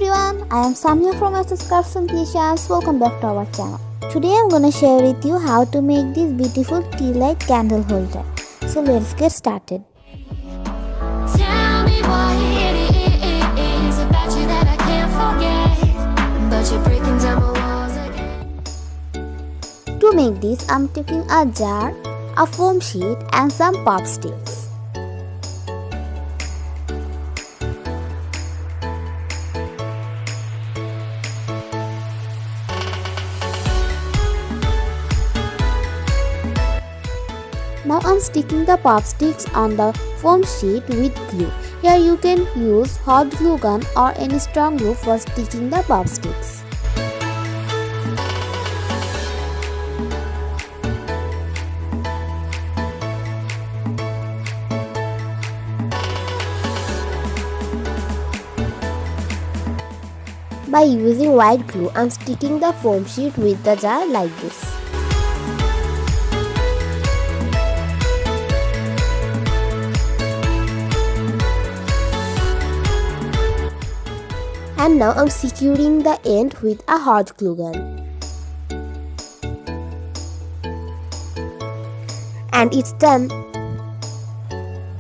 everyone, I am Samia from SS Crafts and Creations. Welcome back to our channel. Today I am gonna share with you how to make this beautiful tea light candle holder. So let's get started. Tell me what it is about you that I can't forget, but you're breaking down my walls again. To make this, I am taking a jar, a foam sheet and some pop sticks. Now I'm sticking the pop sticks on the foam sheet with glue. Here you can use hot glue gun or any strong glue for sticking the pop sticks. By using white glue, I'm sticking the foam sheet with the jar like this. And now I'm securing the end with a hot glue gun. And it's done.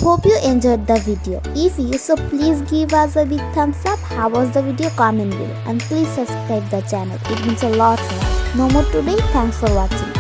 Hope you enjoyed the video. If you so, please give us a big thumbs up. How was the video? Comment below. And please subscribe the channel. It means a lot for us. No more today. Thanks for watching.